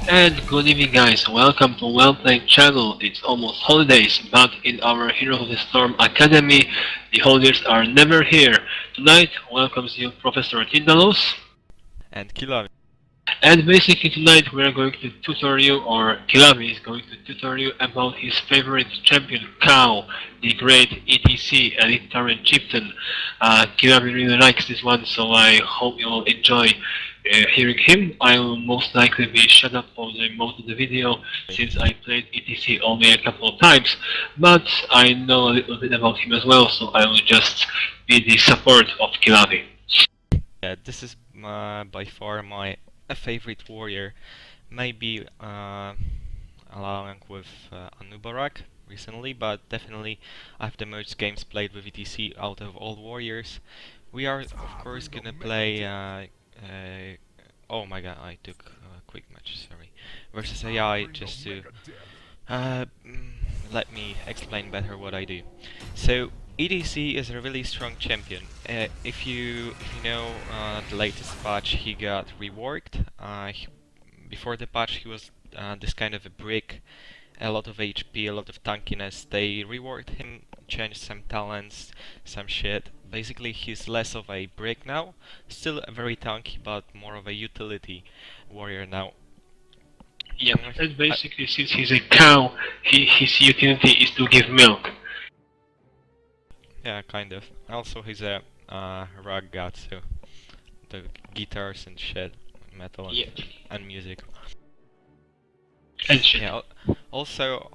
And good evening guys, welcome to Well Playing channel. It's almost holidays, but in our Heroes of the Storm Academy, the holidays are never here. Tonight welcomes you Professor Tindalos. And Qilavi. And basically tonight we are going to tutor you, or Qilavi is going to tutor you about his favorite champion, Cow, the great E.T.C, Elite Tyrant Chieftain. Qilavi really likes this one, so I hope you will enjoy hearing him. I will most likely be shut up for the most of the video since I played E.T.C only a couple of times, but I know a little bit about him as well, so I will just be the support of Qilavi. Yeah, this is by far my favorite warrior. Maybe along with Anubarak recently, but definitely I have the most games played with ETC out of all warriors. We are of course gonna play. Oh my god, I took a quick match. Sorry, versus AI just to Uh, mm, let me explain better what I do. So EDC is a really strong champion. If you know the latest patch, he got reworked. Before the patch, he was this kind of a brick, a lot of HP, a lot of tankiness. They reworked him, changed some talents, some shit. Basically, he's less of a brick now. Still very tanky, but more of a utility warrior now. Yeah, and I, basically, since he's a cow, his utility is to give milk. Yeah, kind of. Also, he's a rock god, so the guitars and shit, metal Yeah, and music. and shit. Yeah. Also,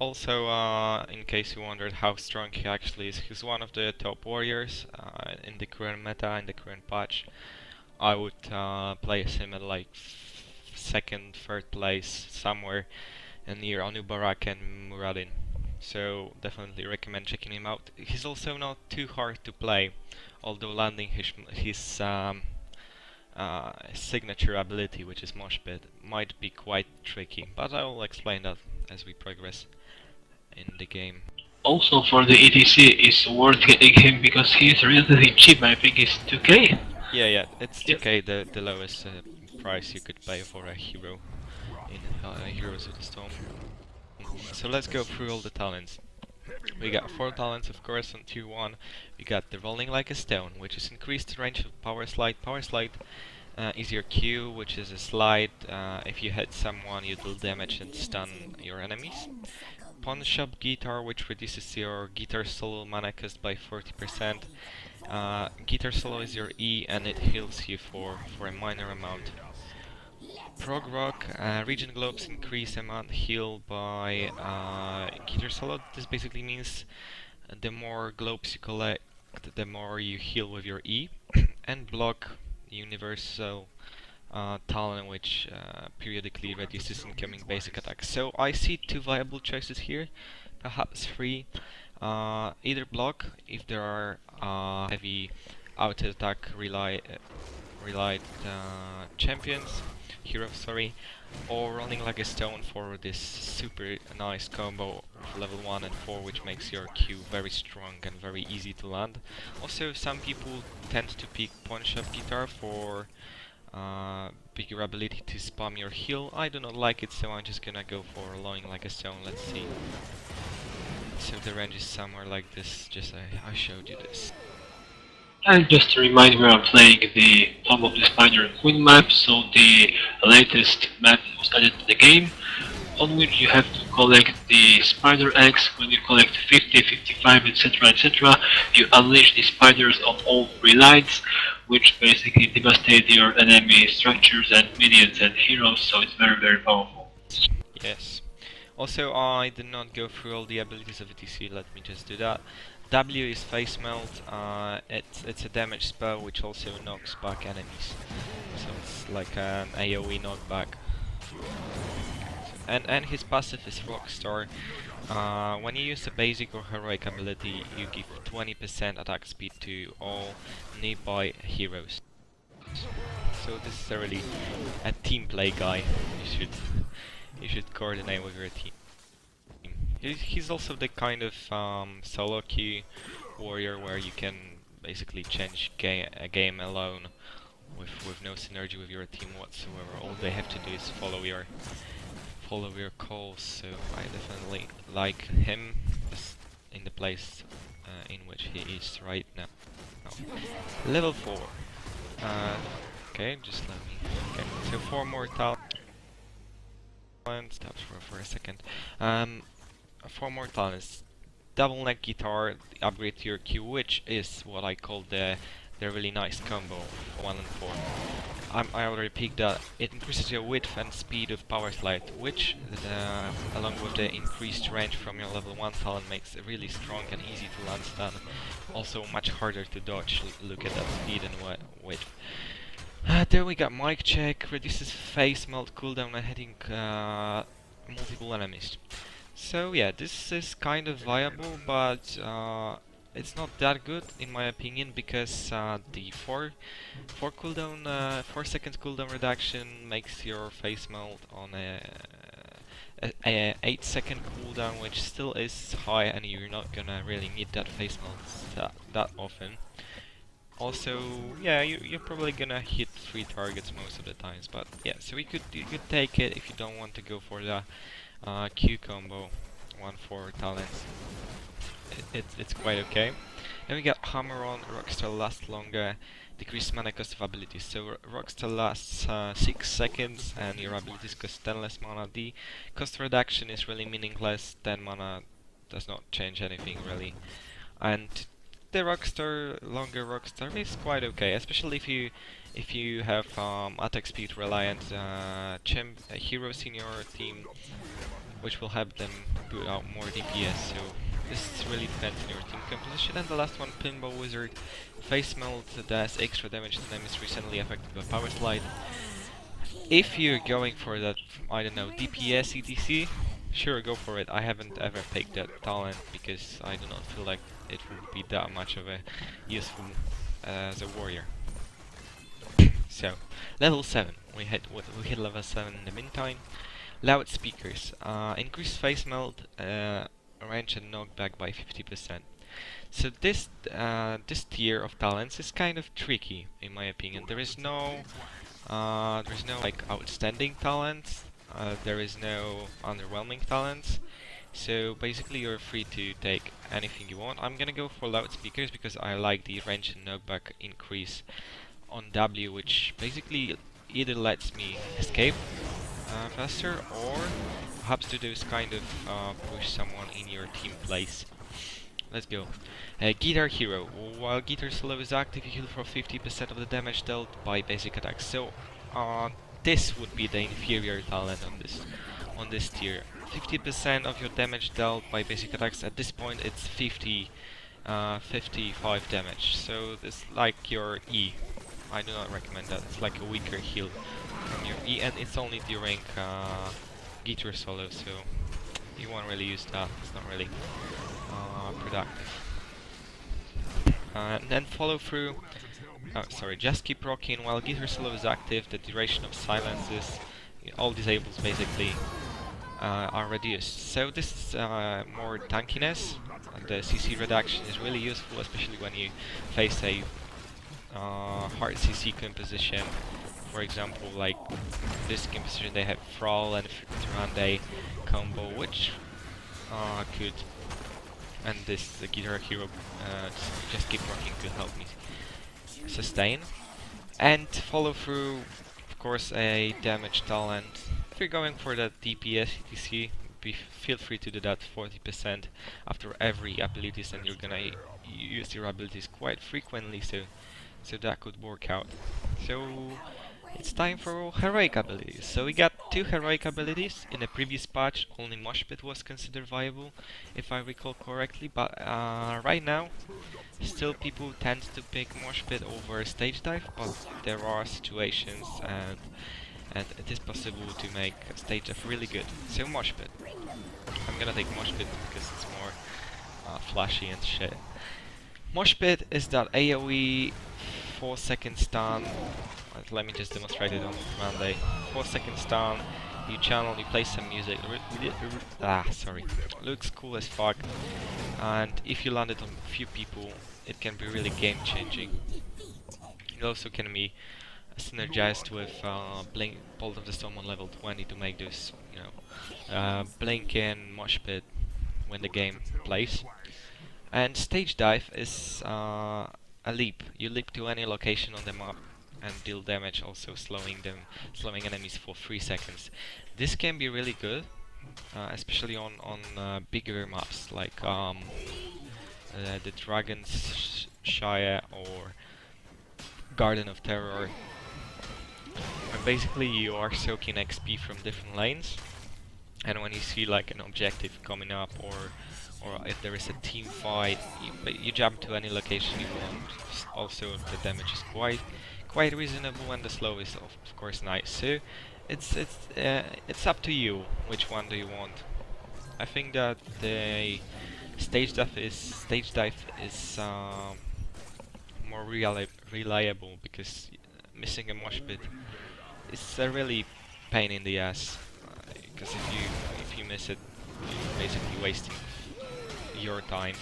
in case you wondered how strong he actually is, he's one of the top warriors in the current meta, in the current patch. I would place him at like second, third place, somewhere near Anubarak and Muradin. So definitely recommend checking him out. He's also not too hard to play, although landing his signature ability, which is Mosh Pit, might be quite tricky. But I will explain that as we progress in the game. Also, for the ETC, it's worth getting him because he's relatively cheap. I think it's 2k. Yeah, it's Yep. 2k, the lowest price you could pay for a hero in Heroes of the Storm. So let's go through all the talents. We got 4 talents, of course, on tier 1. We got the Rolling Like a Stone, which is increased range of Power Slide. Power Slide is your Q, which is a slide. If you hit someone, you deal damage and stun your enemies. Pawn Shop Guitar, which reduces your guitar solo mana cost by 40%. Guitar solo is your E, and it heals you for a minor amount. Prog Rock, Regen Globes increase amount heal by Guitar Solo. This basically means the more globes you collect, the more you heal with your E. And Block, Universal talent, which periodically reduces incoming basic attacks. So I see 2 viable choices here, perhaps 3. Either Block, if there are heavy auto attack relied champions, heroes, sorry, or Running Like a Stone for this super nice combo of level 1 and 4, which makes your Q very strong and very easy to land. Also, some people tend to pick Pawn Shop Guitar for bigger ability to spam your heal. I do not like it, so I'm just gonna go for Running Like a Stone. Let's see. So the range is somewhere like this, just I showed you this. And just to remind, we are playing the Tomb of the Spider Queen map, so the latest map was added to the game, on which you have to collect the spider eggs. When you collect 50, 55, etc, etc, you unleash the spiders on all 3 lines, which basically devastate your enemy structures and minions and heroes, so it's very powerful. Yes. Also, I did not go through all the abilities of ETC, let me just do that. W is Face Melt, it's a damage spell which also knocks back enemies. So it's like an AoE knockback. And his passive is Rockstar. When you use a basic or heroic ability, you give 20% attack speed to all nearby heroes. So this is really a team play guy. You should coordinate with your team. He's also the kind of solo queue warrior where you can basically change a game alone with no synergy with your team whatsoever. All they have to do is follow your calls, so I definitely like him in the place in which he is right now. Level 4. Uh, okay, just let me. Okay, so 4 more talents. Stop for a second. 4 more talents. Double neck guitar, upgrade to your Q, which is what I call the really nice combo 1 and 4. I already picked that. It increases your width and speed of power slide, which along with the increased range from your level 1 talent makes it really strong and easy to land stun. Also much harder to dodge. Look at that speed and width. There we got mic check, reduces face melt cooldown and hitting multiple enemies. So yeah, this is kind of viable, but it's not that good in my opinion, because the 4 seconds cooldown reduction makes your face melt on a 8-second cooldown, which still is high, and you're not gonna really need that face melt that often. Also, yeah, you're probably gonna hit 3 targets most of the times, but yeah, so you could take it if you don't want to go for the Q combo, 1-4 talents. It's quite okay. Then we got Hammer on, Rockstar lasts longer, decrease mana cost of abilities. So Rockstar lasts 6 seconds and your abilities cost 10 less mana. The cost reduction is really meaningless, 10 mana does not change anything really. And the longer Rockstar is quite okay, especially if you have attack speed reliant heroes in your team, which will help them put out more DPS. So this really depends on your team composition. And the last one, Pinball Wizard, face melt does extra damage to enemies recently affected by power slide. If you're going for that, I don't know, DPS E.T.C, sure, go for it. I haven't ever picked that talent because I do not feel like it would be that much of a useful as a warrior. So, level 7. We hit level 7 in the meantime. Loudspeakers. Increase face melt, range and knockback by 50%. So this tier of talents is kind of tricky in my opinion. There's no like outstanding talents. There is no underwhelming talents. So basically you're free to take anything you want. I'm gonna go for loudspeakers because I like the range and knockback increase on W, which basically either lets me escape faster, or perhaps to do kind of push someone in your team place. Let's go. Guitar Hero. While Guitar Solo is active, you heal for 50% of the damage dealt by basic attacks. So this would be the inferior talent on this tier. 50% of your damage dealt by basic attacks. At this point, it's 55 damage. So it's like your E. I do not recommend that. It's like a weaker heal from your E, and it's only during guitar solo, so you won't really use that. It's not really productive. And then follow through. Just keep rocking while guitar solo is active. The duration of silences, all disables basically, are reduced. So this is more tankiness, and the CC reduction is really useful, especially when you face a hard CC composition. For example, like this composition, they have Thrall and Trande combo, which could, and this the Guitar Hero just keep rocking to help me sustain. And follow through, of course, a damage talent. If you're going for that DPS E.T.C, feel free to do that 40% after every abilities, and you're gonna use your abilities quite frequently, so that could work out. So it's time for heroic abilities. So we got 2 heroic abilities. In the previous patch, only Mosh Pit was considered viable, if I recall correctly, but right now, still people tend to pick Mosh Pit over Stage Dive, but there are situations and it is possible to make Stage Dive really good. So Mosh Pit. I'm gonna take Mosh Pit because it's more flashy and shit. Mosh Pit is that AoE 4-second stun. Let me just demonstrate it on command A. 4-second stun, you channel, you play some music. Looks cool as fuck. And if you land it on a few people, it can be really game changing. It also can be synergized with Blink Bolt of the Storm on level 20 to make this, blink in mosh pit when the game plays. And stage dive is a leap. You leap to any location on the map and deal damage, also slowing enemies for 3 seconds. This can be really good, especially on bigger maps like the Dragon's Shire or Garden of Terror. And basically you are soaking XP from different lanes, and when you see like an objective coming up or if there is a team fight, you jump to any location you want. Also the damage is quite reasonable, and the slow is of course nice. So it's up to you which one do you want. I think that the stage dive is more reliable, because missing a mosh pit is a really pain in the ass. Because if you miss it, you're basically wasting your time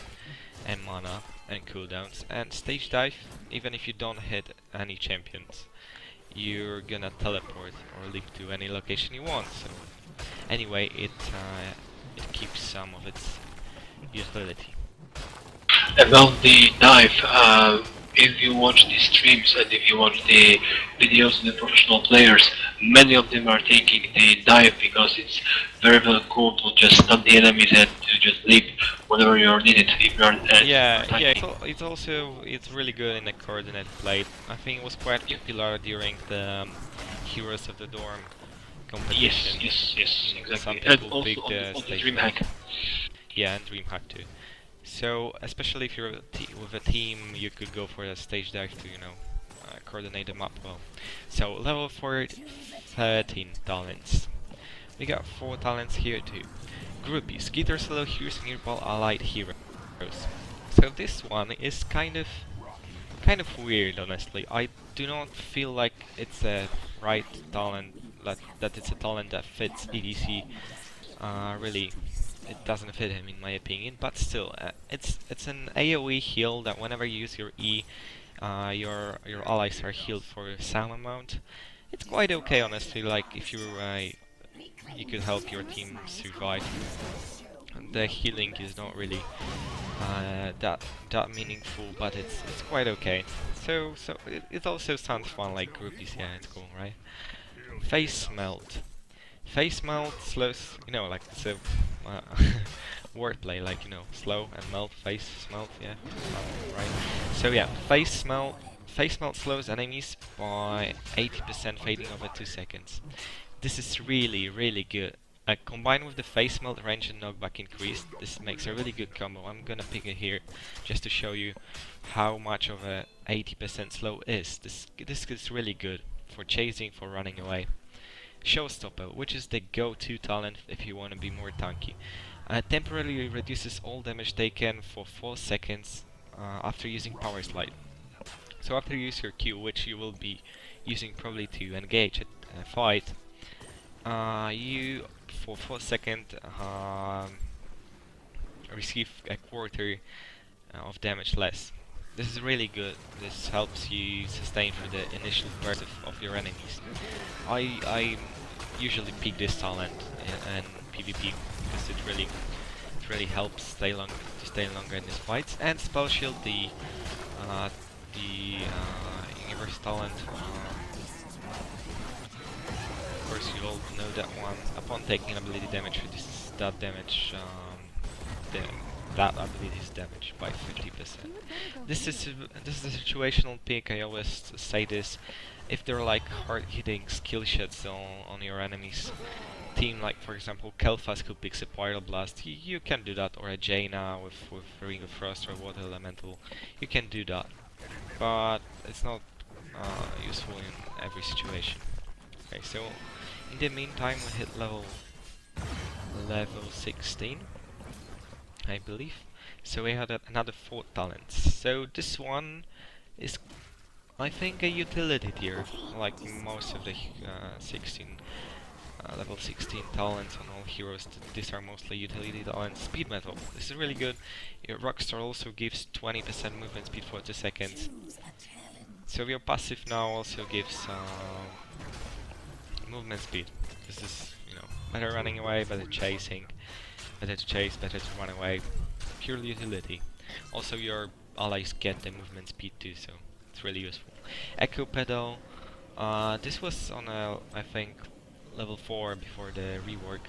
and mana and cooldowns. And stage dive, even if you don't hit any champions, you're gonna teleport or leap to any location you want. So anyway, it keeps some of its utility. About the dive, if you watch the streams and if you watch the videos of the professional players, many of them are taking the dive because it's very very cool to just stun the enemies and to just leap whenever you're needed if you're Yeah, attacking. it's really good in a coordinated play. I think it was quite popular during the Heroes of the Dorm Yes, competition. yes, yes, Some exactly. And people also picked the on the stage dive. DreamHack. Yeah, and DreamHack too. So, especially if you're with a team, you could go for a stage dive to, coordinate the map well. So, level 13 talents. We got 4 talents here too. Groupies. Gather solo heroes and nearby allied heroes. So this one is kind of weird, honestly. I do not feel like it's a right talent, that it's a talent that fits E.T.C. Really, it doesn't fit him in my opinion, but still, it's an AoE heal that whenever you use your E, your allies are healed for some amount. It's quite okay, honestly. Like if you could help your team survive. The healing is not really that meaningful, but it's quite okay. So it also sounds fun, like groupies. Yeah, it's cool, right? Face melt. Face melt slows, like it's a uh, wordplay, like slow and melt, face melt, yeah, right. So yeah, face melt slows enemies by 80%, fading over 2 seconds. This is really, really good. Combined with the face melt, range and knockback increased, this makes a really good combo. I'm gonna pick it here just to show you how much of a 80% slow is. This is really good for chasing, for running away. Showstopper, which is the go-to talent if you want to be more tanky. Temporarily reduces all damage taken for 4 seconds after using Power Slide. So after you use your Q, which you will be using probably to engage a fight, you for 4 seconds receive a quarter of damage less. This is really good. This helps you sustain through the initial burst of your enemies. I usually pick this talent in PvP because it really helps stay longer in these fights. And spell shield, the universe talent. Of course, you all know that one. Upon taking ability damage, reduces that damage. The, that ability's damage by 50%. This is a situational pick. I always say this. If they're like hard-hitting skill shots on your enemy's team, like for example Kel'Thas who picks a Pyroblast, you can do that, or a Jaina with Ring of Frost or Water Elemental, you can do that, but it's not useful in every situation. Okay, so in the meantime we hit level 16, I believe. So we had another 4 talents. So this one is, I think, a utility tier, like most of the level 16 talents on all heroes. These are mostly utility talents. Speed metal. This is really good. Your Rockstar also gives 20% movement speed for 2 seconds. So your passive now also gives movement speed. This is, better running away, better chasing, better to chase, better to run away. Pure utility. Also your allies get the movement speed too, so it's really useful. Echo pedal. This was on I think level 4 before the rework.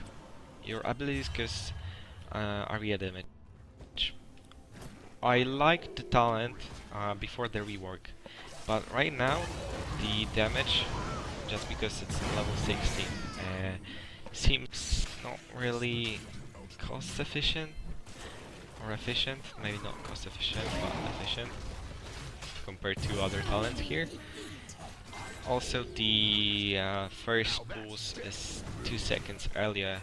Your abilities cause area damage. I liked the talent before the rework, but right now the damage, just because it's in level 60, seems not really cost efficient or efficient. Maybe not cost efficient, but efficient compared to other talents here. Also, the first pulse is 2 seconds earlier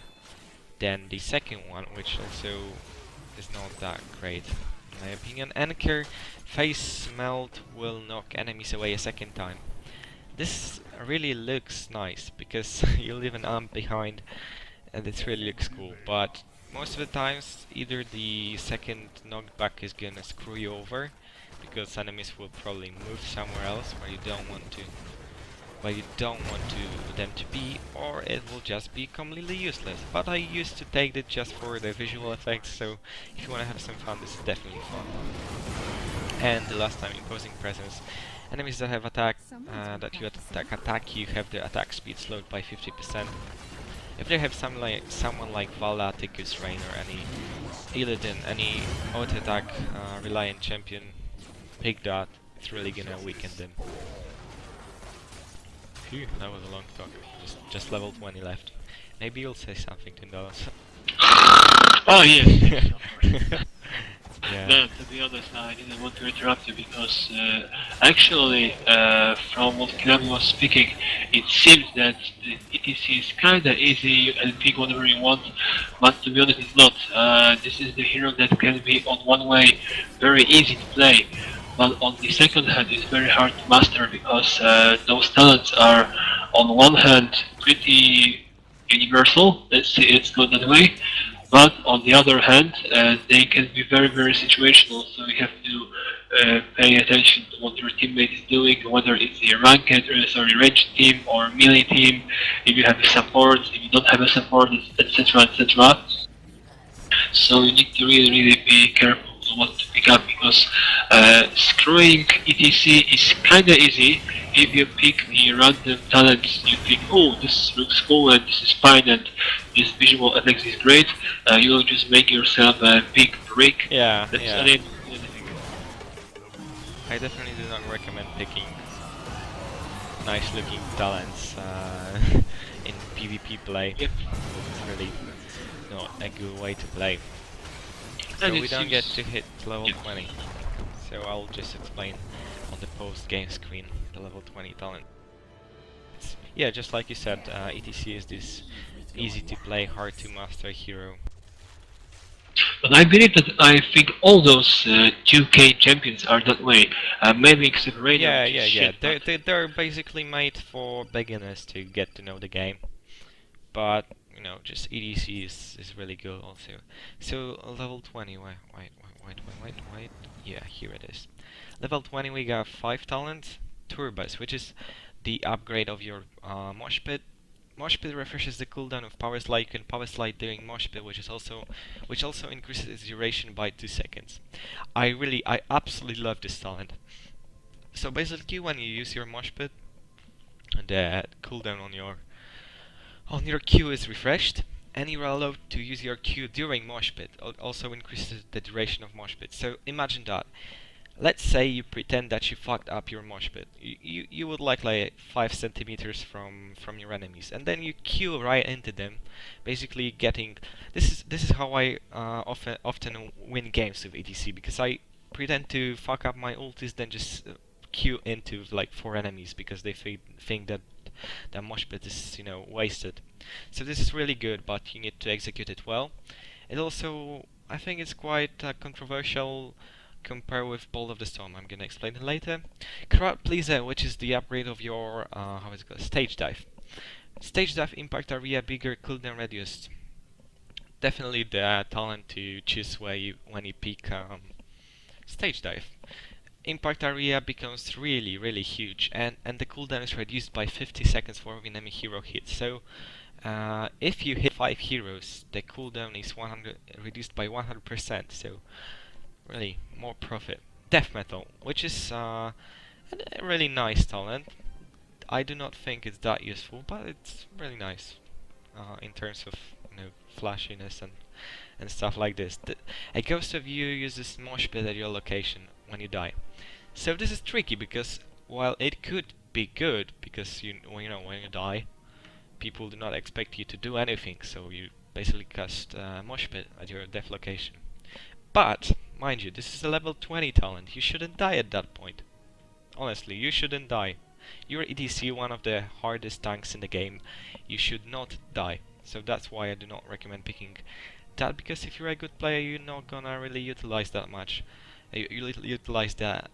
than the second one, which also is not that great in my opinion. Anchor face melt will knock enemies away a second time. This really looks nice because you leave an amp behind and it really looks cool, but most of the times either the second knockback is gonna screw you over because enemies will probably move somewhere else where you don't want them to be, or it will just be completely useless. But I used to take it just for the visual effects, so if you want to have some fun, this is definitely fun. And the last time, imposing presence. Enemies that have attack you have their attack speed slowed by 50%. If they have someone like Vala, Ticus, Rain, or any Illidan, any auto attack reliant champion, pick that. It's really gonna weaken them. Phew, that was a long talk. Just level 20 left. Maybe you'll say something to those. Oh yes, yes, of course. Yeah. No, to be honest, I didn't want to interrupt you because actually, from what Qilavi was speaking, it seems that the E.T.C is kinda easy, you can pick whatever you want, but to be honest it's not. This is the hero that can be on one way very easy to play, but on the second hand it's very hard to master because those talents are on one hand pretty universal, let's go that way, but on the other hand, they can be very, very situational, so you have to pay attention to what your teammate is doing, whether it's a ranged team or melee team, if you have a support, if you don't have a support, etc., etc. So you need to really, really be careful on what to pick up because screwing E.T.C is kinda easy if you pick the random talents. You think, oh, this looks cool and this is fine and this visual effects is great. You'll just make yourself a big break. Yeah, That's yeah. it. I definitely do not recommend picking nice looking talents in PvP play. Yep. It's really not a good way to play. So And we it don't get seems, to hit level yeah. 20. So I'll just explain on the post game screen the level 20 talent. Yeah, just like you said, E.T.C is this easy to play, hard to master hero. But I believe that I think all those 2K champions are that way. Maybe except Rainer, Yeah, which yeah, is yeah. shit, but They're basically made for beginners to get to know the game. But just EDC is really good also. So level 20. Wait. Yeah, here it is. Level 20, we got 5 talents. Turbos, which is the upgrade of your mosh pit. Mosh pit refreshes the cooldown of power slide. You can power slide during mosh pit, which also increases its duration by 2 seconds. I absolutely love this talent. So basically, when you use your mosh pit, the cooldown on your Q is refreshed, and you are allowed to use your Q during mosh pit. Also increases the duration of mosh pit. So imagine that. Let's say you pretend that you fucked up your mosh pit. You would like 5 centimeters from your enemies, and then you Q right into them, basically getting. This is how I often win games with E.T.C because I pretend to fuck up my ultis, then just Q into like 4 enemies because they think that the mosh pit is wasted. So this is really good, but you need to execute it well. It also, I think it's quite controversial compare with Bolt of the Storm. I'm gonna explain it later. Crowd Pleaser, which is the upgrade of your how is it called? Stage Dive. Stage Dive impact area bigger, cooldown reduced. Definitely the talent to choose when you peak Stage Dive. impact area becomes really huge, and the cooldown is reduced by 50 seconds for every enemy hero hit. So if you hit 5 heroes, the cooldown is 100 reduced by 100%. So really more profit. Death metal, which is a really nice talent. I do not think it's that useful, but it's really nice in terms of flashiness and stuff like this. A ghost of you uses mosh pit at your location when you die. So this is tricky because while it could be good, because when you die, people do not expect you to do anything, so you basically cast mosh pit at your death location. But mind you, this is a level 20 talent. You shouldn't die at that point. Honestly, you shouldn't die. You're E.T.C, one of the hardest tanks in the game. You should not die. So that's why I do not recommend picking that, because if you're a good player, you're not gonna really utilize that much. Utilize that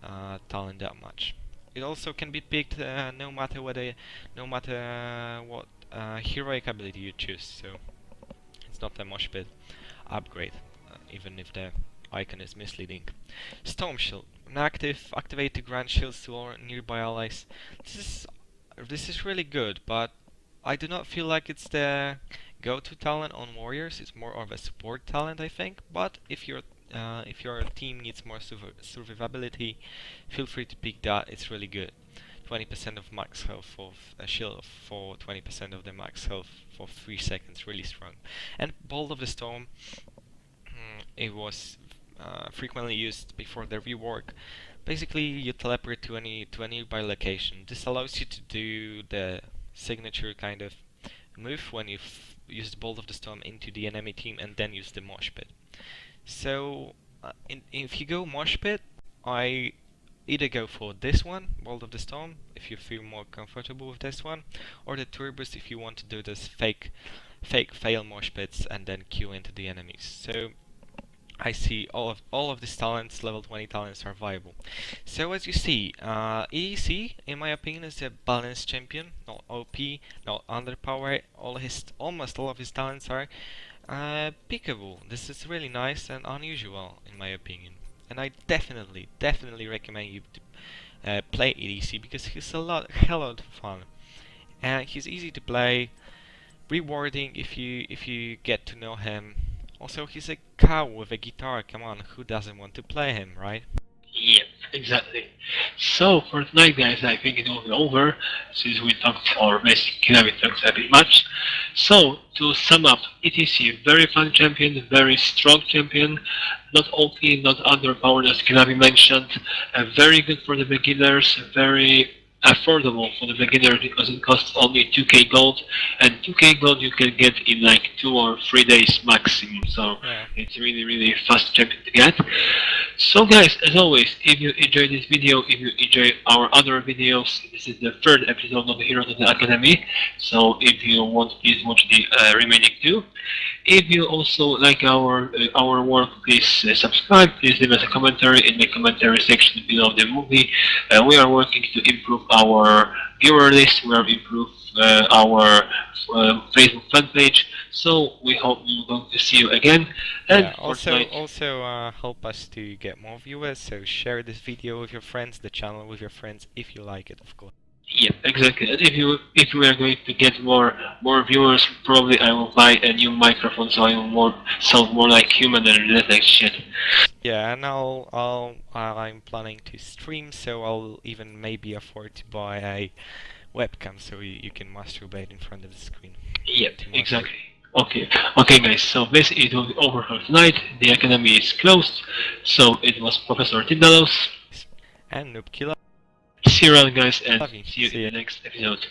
talent that much. It also can be picked no matter what heroic ability you choose. So it's not a mosh pit upgrade, even if the icon is misleading. Storm Shield. Activate to grant shields to all nearby allies. This is really good, but I do not feel like it's the go-to talent on warriors. It's more of a support talent, I think. But if your team needs more survivability, feel free to pick that. It's really good. 20% of max health of a shield for 20% of the max health for 3 seconds, really strong. And Bolt of the Storm, it was frequently used before the rework. Basically, you teleport to any nearby location. This allows you to do the signature kind of move when you use the Bolt of the Storm into the enemy team and then use the mosh pit. So if you go mosh pit, I either go for this one, Bolt of the Storm, if you feel more comfortable with this one, or the Turbos if you want to do this fake fail mosh pits and then queue into the enemies. So I see all of these talents, level 20 talents, are viable. So as you see, E.T.C, in my opinion, is a balanced champion, not OP, not underpowered. Almost all of his talents are pickable. This is really nice and unusual, in my opinion. And I definitely recommend you to play E.T.C because he's hell lot of fun, and he's easy to play, rewarding if you get to know him. Also, he's a cow with a guitar. Come on, who doesn't want to play him, right? Yep, exactly. So for tonight, guys, I think it will be over since we talked, or basically we talked a bit much. So to sum up, E.T.C, very fun champion, very strong champion, not OP, not underpowered as Qilavi mentioned, very good for the beginners, very affordable for the beginner because it costs only 2k gold, and 2k gold you can get in like 2 or 3 days maximum, so Yeah. it's really fast champion to get. So guys, as always, if you enjoyed this video, if you enjoy our other videos, this is the third episode of the Heroes of the Academy, so if you want, please watch the remaining two. If you also like our work, please subscribe, please leave us a commentary in the commentary section below the movie. We are working to improve our viewer list, we are improve our Facebook fan page, so we hope we're going to see you again. And Yeah. for Also, tonight, help us to get more viewers. So share this video with your friends, the channel with your friends, if you like it, of course. yeah, exactly. And if we are going to get more viewers, probably I will buy a new microphone so I will sound more like human and less like shit. Yeah, and I'm planning to stream, so I'll even maybe afford to buy a webcam so you can masturbate in front of the screen. Yep, To exactly. Okay, guys. So basically, it will be over for tonight. The academy is closed. So it was Professor Tindalos. And Noob Killer. See you around, guys, and Qilavi. see you See in ya. the next episode.